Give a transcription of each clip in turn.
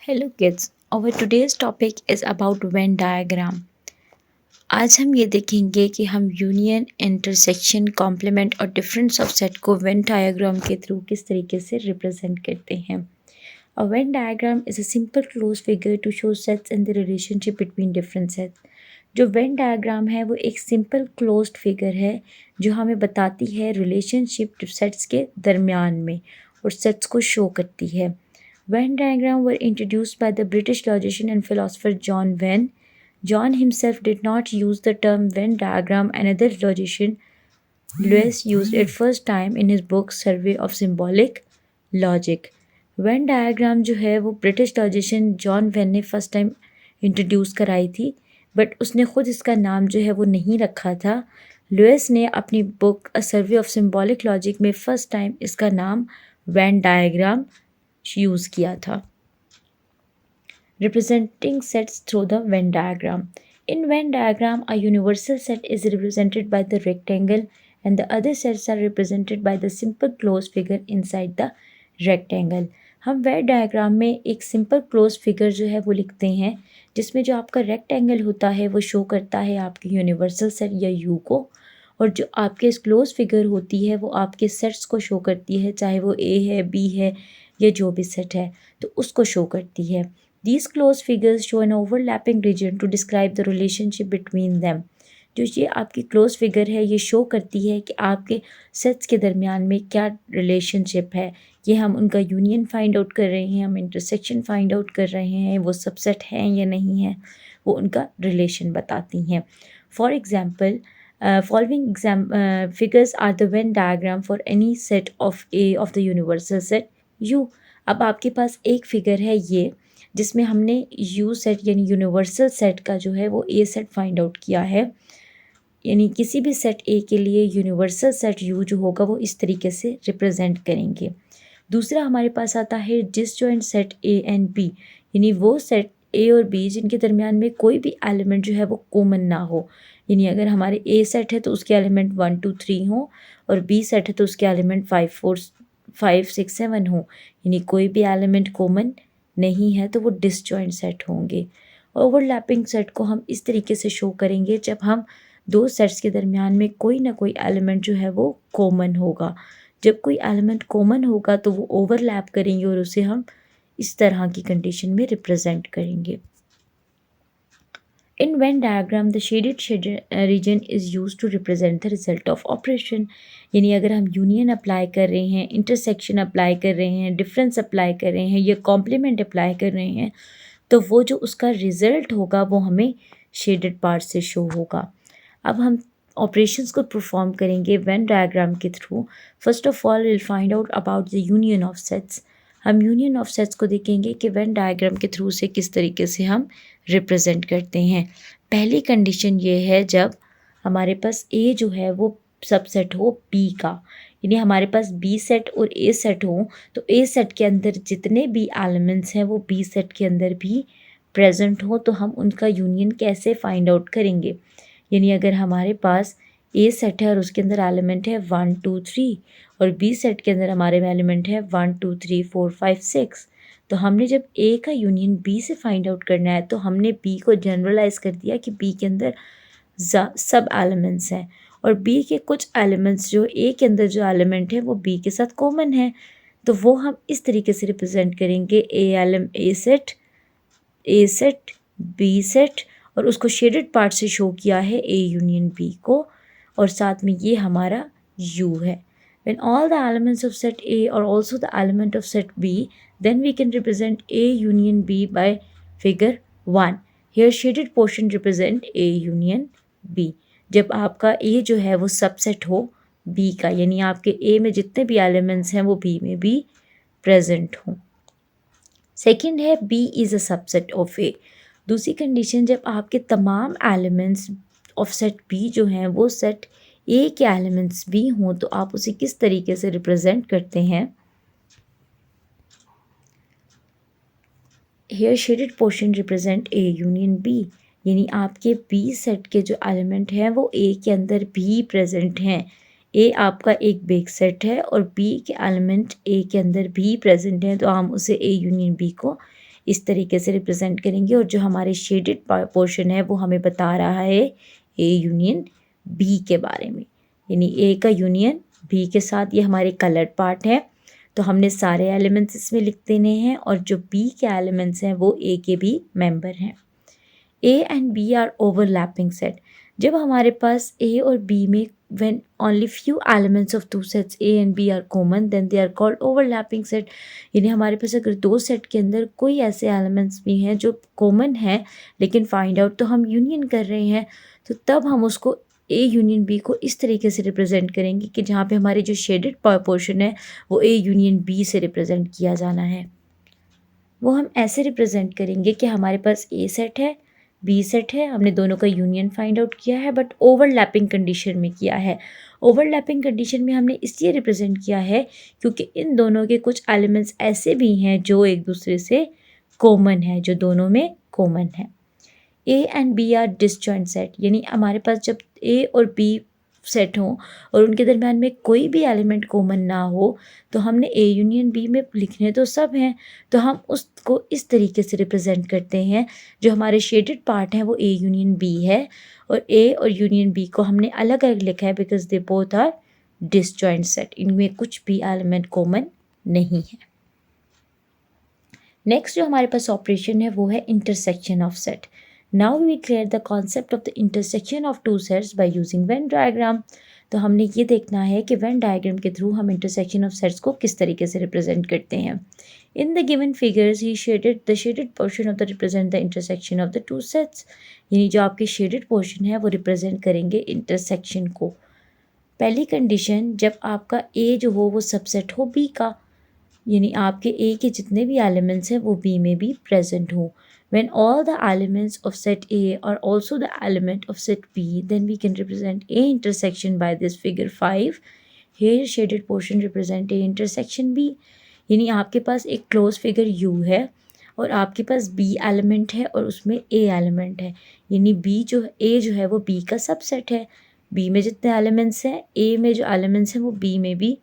Hello kids, our today's topic is about Venn diagram. आज हम ये देखेंगे कि हम यूनियन, इंटरसेक्शन, कॉम्प्लीमेंट और डिफरेंट सबसेट को वेन डायग्राम के थ्रू किस तरीके से रिप्रेजेंट करते हैं. A Venn diagram is a simple closed figure to show sets in the relationship between different sets. जो वेन डायग्राम है वो एक सिंपल क्लोज्ड फिगर है जो हमें बताती है रिलेशनशिप सेट्स के दरमियान में और सेट्स को शो करती है. Venn diagram were introduced by the British logician and philosopher John Venn. John himself did not use the term Venn diagram. Another logician, Lewis, used it first time in his book Survey of Symbolic Logic. Venn diagram जो है वो British logician John when ने first time introduce कराई थी, but उसने ख़ुद इसका नाम जो है वो नहीं रखा था. लुइस ने अपनी book a survey of symbolic logic में फ़र्स्ट टाइम इसका नाम वेन डायग्राम यूज़ किया था. Representing sets through the Venn diagram. In Venn diagram, a universal set is represented by the rectangle and the other sets are represented by the simple closed figure inside the rectangle. हम Venn diagram में एक simple closed figure जो है वो लिखते हैं जिसमें जो आपका rectangle होता है वो शो करता है आपकी universal set या U को, और जो आपके क्लोज फिगर होती है वो आपके सेट्स को शो करती है, चाहे वो ए है, बी है या जो भी सेट है तो उसको शो करती है. These closed figures show an overlapping region to describe the relationship between them. जो ये आपकी क्लोज फिगर है ये शो करती है कि आपके सेट्स के दरमियान में क्या रिलेशनशिप है. ये हम उनका यूनियन फाइंड आउट कर रहे हैं, हम इंटरसेक्शन फाइंड आउट कर रहे हैं, वो सबसेट हैं या नहीं है, वो उनका रिलेशन बताती हैं. For example, following figures are the Venn diagram for any set of A of the universal set U. अब आपके पास एक फिगर है ये जिसमें हमने U सेट यानी यूनिवर्सल सेट का जो है वो A सेट फाइंड आउट किया है. यानी किसी भी सेट A के लिए यूनिवर्सल सेट U जो होगा वो इस तरीके से रिप्रेजेंट करेंगे. दूसरा हमारे पास आता है disjoint set A and B, यानी वो सेट A और B जिनके दरमियान में कोई भी एलिमेंट जो है वो कॉमन ना हो. यानी अगर हमारे A सेट है तो उसके एलिमेंट 1 2 3 हो और B सेट है तो उसके एलिमेंट 5 6 7 हो, यानी कोई भी एलिमेंट कॉमन नहीं है तो वो डिसजॉइंट सेट होंगे. ओवरलैपिंग सेट को हम इस तरीके से शो करेंगे जब हम दो सेट्स के दरमियान में कोई ना कोई एलिमेंट जो है वो कॉमन होगा. जब कोई एलिमेंट कॉमन होगा तो वो ओवरलैप करेंगे और उसे हम इस तरह की कंडीशन में रिप्रेजेंट करेंगे. In Venn diagram, the shaded region is used to represent the result of operation. यानी अगर हम यूनियन अप्लाई कर रहे हैं, इंटरसेक्शन अप्लाई कर रहे हैं, डिफरेंस अप्लाई कर रहे हैं या कॉम्प्लीमेंट अप्लाई कर रहे हैं तो वो जो उसका रिज़ल्ट होगा वो हमें शेडेड पार्ट से शो होगा. अब हम ऑपरेशंस को परफॉर्म करेंगे वेन डायग्राम के through. First of all will find out about the union of sets. हम यूनियन ऑफ सेट्स को देखेंगे कि वेन डायग्राम के थ्रू से किस तरीके से हम रिप्रेजेंट करते हैं. पहली कंडीशन ये है जब हमारे पास A जो है वो सबसेट हो B का, यानी हमारे पास B सेट और A सेट हो तो A सेट के अंदर जितने भी एलिमेंट्स हैं वो B सेट के अंदर भी प्रेजेंट हो, तो हम उनका यूनियन कैसे फाइंड आउट करेंगे. यानी अगर हमारे पास A सेट है और उसके अंदर एलिमेंट है 1 2 3 और B सेट के अंदर हमारे में एलिमेंट है 1 2 3 4 5 6, तो हमने जब A का यूनियन B से फाइंड आउट करना है तो हमने B को जनरलाइज कर दिया कि B के अंदर सब एलिमेंट्स हैं और B के कुछ एलिमेंट्स जो A के अंदर जो एलिमेंट है वो B के साथ कॉमन है, तो वो हम इस तरीके से रिप्रेजेंट करेंगे A सेट B सेट और उसको शेडेड पार्ट से शो किया है A यूनियन B को, और साथ में ये हमारा U है. When all the elements of set A are also the element of set B, then we can represent A union B by figure 1. Here shaded portion represent A union B. जब आपका A जो है वो subset हो B का, यानी आपके A में जितने भी एलिमेंट्स हैं वो B में भी प्रेजेंट हों. सेकेंड है B is a subset of A. दूसरी कंडीशन जब आपके तमाम एलिमेंट्स ऑफ सेट B जो हैं वो सेट A के एलिमेंट्स भी हों तो आप उसे किस तरीके से रिप्रेजेंट करते हैं. Here shaded portion represent A union B, यानी आपके B सेट के जो एलिमेंट हैं वो A के अंदर भी प्रेजेंट हैं. A आपका एक बिग सेट है और B के एलिमेंट A के अंदर भी प्रेजेंट हैं तो हम उसे A यूनियन B को इस तरीके से रिप्रेजेंट करेंगे और जो हमारे शेडेड पोर्शन है वो हमें बता रहा है ए यूनियन बी के बारे में, यानी ए का यूनियन बी के साथ, ये हमारे कलर्ड पार्ट है। तो हमने सारे एलिमेंट्स इसमें लिख देने हैं और जो बी के एलिमेंट्स हैं वो ए के भी मेंबर हैं। A and B are overlapping set. जब हमारे पास ए और बी में when only few elements of two sets A and B are common then they are called overlapping set। यानी हमारे पास अगर दो सेट के अंदर कोई ऐसे एलिमेंट्स भी हैं जो कॉमन हैं लेकिन फाइंड आउट तो हम यूनियन कर रहे हैं, तो तब हम उसको ए यूनियन बी को इस तरीके से रिप्रेजेंट करेंगे कि जहाँ पे हमारे जो शेडेड पोर्शन है वो ए यूनियन बी से रिप्रेजेंट किया जाना है। वो हम ऐसे रिप्रेजेंट करेंगे कि हमारे पास ए सेट है, बी सेट है, हमने दोनों का यूनियन फाइंड आउट किया है बट ओवरलैपिंग कंडीशन में किया है। ओवरलैपिंग कंडीशन में हमने इसलिए रिप्रेजेंट किया है क्योंकि इन दोनों के कुछ एलिमेंट्स ऐसे भी हैं जो एक दूसरे से कॉमन है, जो दोनों में कॉमन है। A and B are disjoint set, यानी हमारे पास जब ए और बी सेट हों और उनके दरम्यान में कोई भी एलिमेंट कॉमन ना हो तो हमने ए यूनियन बी में लिखने तो सब हैं, तो हम उसको इस तरीके से रिप्रेजेंट करते हैं। जो हमारे शेडेड पार्ट हैं वो ए यूनियन बी है और ए और यूनियन बी को हमने अलग अलग लिखा है because they both are disjoint set, इनमें कुछ भी एलिमेंट कॉमन नहीं है। नेक्स्ट जो हमारे पास ऑपरेशन है वो है intersection of set. Now we clear the concept of the intersection of two sets by using Venn diagram। तो हमने ये देखना है कि Venn diagram के थ्रू हम intersection of sets को किस तरीके से represent करते हैं। In the given figures he shaded the shaded portion of the represent the intersection of the two sets। यानी जो आपके shaded portion है वो represent करेंगे intersection को। पहली कंडीशन, जब आपका A जो हो वो सबसेट हो B का, यानी आपके A के जितने भी एलिमेंट्स हैं वो B में भी प्रेजेंट हो। When all the elements of set A are also the element of set B, then we can represent A intersection by this figure 5। Here shaded portion represent A intersection B। यानी आपके पास एक close figure U है और आपके पास B element है और उसमें A element है, यानी A जो है वो B का सबसेट है। B में जितने एलिमेंट्स हैं, A में जो एलिमेंट्स हैं वो B में भी,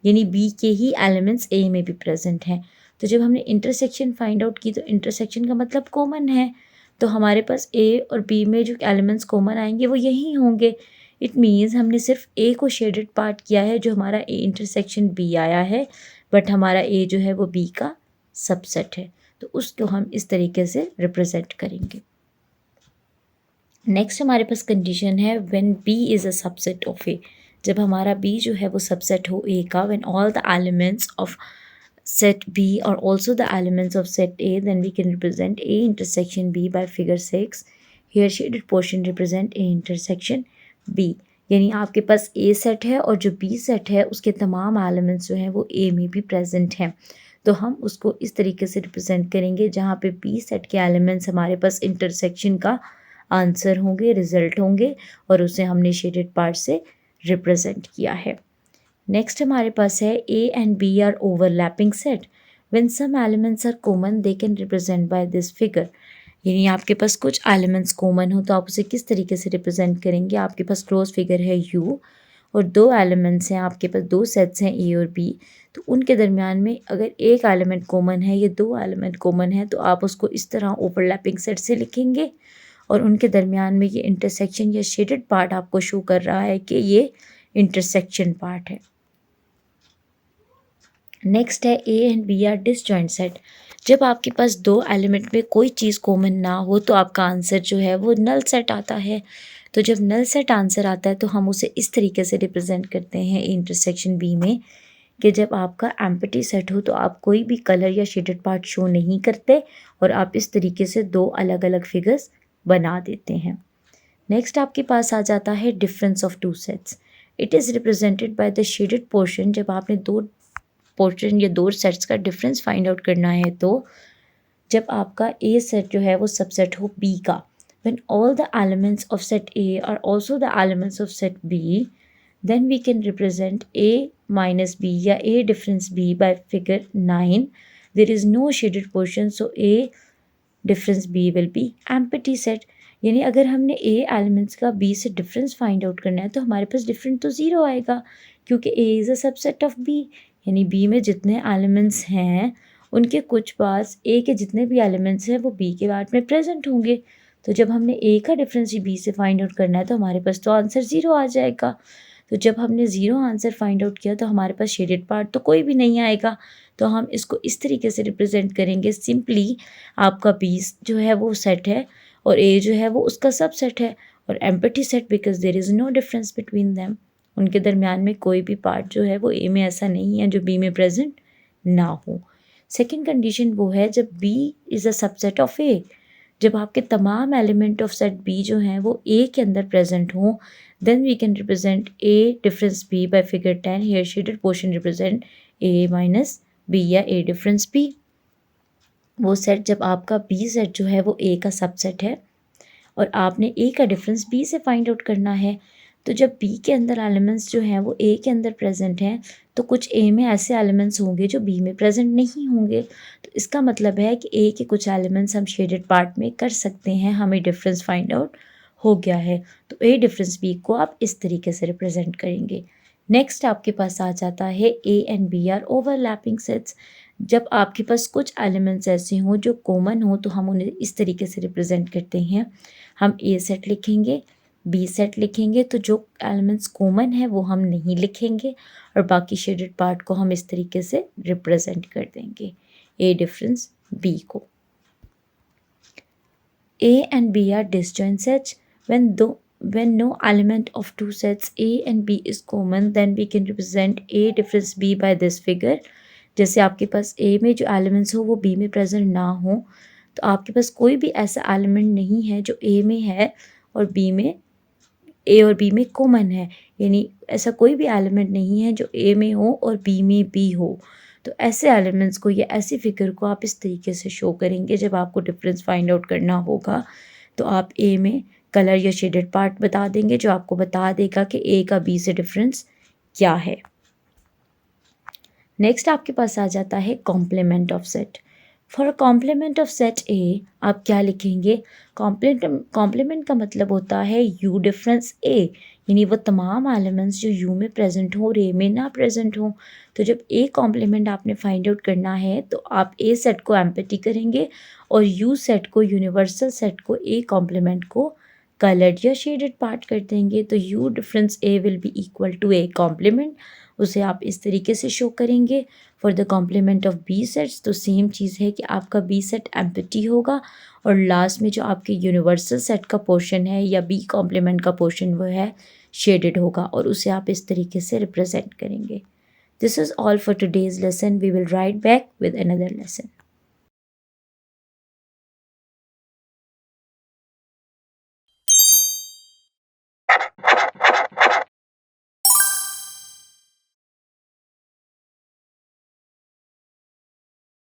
यानी B के ही एलिमेंट्स A में भी प्रेजेंट हैं। तो जब हमने इंटरसेक्शन फाइंड आउट की तो इंटरसेक्शन का मतलब कॉमन है, तो हमारे पास A और B में जो एलिमेंट्स कॉमन आएंगे वो यही होंगे। इट मीन्स हमने सिर्फ A को शेडेड पार्ट किया है जो हमारा A इंटरसेक्शन B आया है, बट हमारा A जो है वो B का सबसेट है, तो उसको हम इस तरीके से रिप्रेजेंट करेंगे। नेक्स्ट हमारे पास कंडीशन है when B is a subset of A। जब हमारा B जो है वो सबसेट हो A का, when all the elements of set B are also the elements of set A, then we can represent A intersection B by figure 6। Here shaded portion represent A intersection B। यानी आपके पास A set है और जो B set है उसके तमाम elements जो हैं वो A में भी प्रेजेंट हैं, तो हम उसको इस तरीके से रिप्रेजेंट करेंगे जहाँ पे B सेट के एलिमेंट्स हमारे पास इंटरसेक्शन का आंसर होंगे, रिजल्ट होंगे, और उसे हमने शेडेड पार्ट से रिप्रेजेंट किया है। नेक्स्ट हमारे पास है A and B are overlapping set. When some elements are common they can represent by this figure. यानी आपके पास कुछ एलिमेंट्स कॉमन हो तो आप उसे किस तरीके से रिप्रेजेंट करेंगे। आपके पास क्लोज फिगर है U और दो एलिमेंट्स हैं, आपके पास दो सेट्स हैं A और B, तो उनके दरमियान में अगर एक एलिमेंट कॉमन है या दो एलिमेंट कॉमन है तो आप उसको इस तरह ओवरलैपिंग सेट से लिखेंगे और उनके दरमियान में ये इंटरसेक्शन या शेडेड पार्ट आपको शो कर रहा है कि ये इंटरसेक्शन पार्ट है। नेक्स्ट है A and B are disjoint set. जब आपके पास दो एलिमेंट में कोई चीज़ कॉमन ना हो तो आपका आंसर जो है वो नल सेट आता है। तो जब नल सेट आंसर आता है तो हम उसे इस तरीके से रिप्रेजेंट करते हैं इंटरसेक्शन B में कि जब आपका एम्प्टी सेट हो तो आप कोई भी कलर या शेडेड पार्ट शो नहीं करते और आप इस तरीके से दो अलग अलग फिगर्स बना देते हैं। नेक्स्ट आपके पास आ जाता है difference of two sets. It is represented by the shaded portion. जब आपने दो पोर्शन या दो सेट्स का डिफरेंस फाइंड आउट करना है तो जब आपका A सेट जो है वो सबसेट हो B का, when all the elements of set A are also the elements of set B, then we can represent A minus B या A difference B by figure 9। There is no shaded portion so A difference B will be empty set. यानी अगर हमने A elements का B से difference find out करना है तो हमारे पास डिफरेंस तो ज़ीरो आएगा क्योंकि A is a subset of B, यानी B में जितने एलिमेंट्स हैं उनके कुछ पास ए के जितने भी एलिमेंट्स हैं वो बी के पार्ट में प्रेजेंट होंगे। तो जब हमने ए का डिफरेंस बी से फाइंड आउट करना है तो हमारे पास तो आंसर 0 आ जाएगा। तो जब हमने 0 आंसर फाइंड आउट किया तो हमारे पास शेडेड पार्ट तो कोई भी नहीं आएगा। तो हम इसको इस तरीके से रिप्रेजेंट करेंगे, सिंपली आपका बी जो है वो सेट है और ए जो है वो उसका सब सेट है, और empty set because there is no difference between them. उनके दरमियान में कोई भी पार्ट जो है वो ए में ऐसा नहीं है जो बी में प्रेजेंट ना हो। सेकेंड कंडीशन वो है जब B is a subset of A, जब आपके तमाम एलिमेंट ऑफ सेट बी जो हैं वो ए के अंदर प्रेजेंट हों, then we can represent A difference B by figure 10। Here shaded portion represent A minus B या ए डिफरेंस बी। वो सेट जब आपका बी सेट जो है वो ए का सबसेट है और आपने ए का डिफरेंस बी से फाइंड आउट करना है, तो जब बी के अंदर एलिमेंट्स जो हैं वो ए के अंदर प्रेजेंट हैं तो कुछ ए में ऐसे एलिमेंट्स होंगे जो बी में प्रेजेंट नहीं होंगे। तो इसका मतलब है कि ए के कुछ एलिमेंट्स हम शेडेड पार्ट में कर सकते हैं, हमें डिफरेंस फाइंड आउट हो गया है। तो ए डिफरेंस बी को आप इस तरीके से रिप्रेजेंट करेंगे। नेक्स्ट आपके पास आ जाता है A and B are overlapping sets. जब आपके पास कुछ एलिमेंट्स ऐसे हों जो कॉमन हो तो हम उन्हें इस तरीके से रिप्रेजेंट करते हैं। हम ए सेट लिखेंगे, बी सेट लिखेंगे, तो जो एलिमेंट्स कॉमन है वो हम नहीं लिखेंगे और बाकी शेडेड पार्ट को हम इस तरीके से रिप्रेजेंट कर देंगे ए डिफरेंस बी को। A and B are disjoint sets. When no element of two sets A and B is common, then we can represent A difference B by this figure. जैसे आपके पास A में जो elements हो वो B में present ना हो, तो आपके पास कोई भी ऐसा एलिमेंट नहीं है जो A में है और B में A और B में कॉमन है, यानी ऐसा कोई भी एलिमेंट नहीं है जो A में हो और B में B हो। तो ऐसे एलिमेंट्स को या ऐसी फिगर को आप इस तरीके से शो करेंगे। जब आपको डिफरेंस फाइंड आउट करना होगा तो आप ए में कलर या शेडेड पार्ट बता देंगे जो आपको बता देगा कि ए का बी से डिफरेंस क्या है। नेक्स्ट आपके पास आ जाता है complement of set. For complement of set A आप क्या लिखेंगे? कॉम्प्लीमेंट का मतलब होता है यू डिफरेंस ए, यानी वो तमाम एलिमेंट्स जो यू में प्रेजेंट हो और ए में ना प्रेजेंट हो। तो जब ए कॉम्प्लीमेंट आपने फाइंड आउट करना है तो आप ए सेट को एम्प्टी करेंगे और यू सेट को, यूनिवर्सल सेट को, ए कॉम्प्लीमेंट को कलर्ड या शेडेड पार्ट कर देंगे। तो U difference A will be equal to A complement, उसे आप इस तरीके से शो करेंगे। For the complement of B sets तो सेम चीज़ है कि आपका बी सेट एम्प्टी होगा और लास्ट में जो आपके यूनिवर्सल सेट का पोर्शन है या बी कॉम्प्लीमेंट का पोर्शन वो है शेडेड होगा और उसे आप इस तरीके से रिप्रेजेंट करेंगे। This is all for today's lesson. We will right back with another lesson.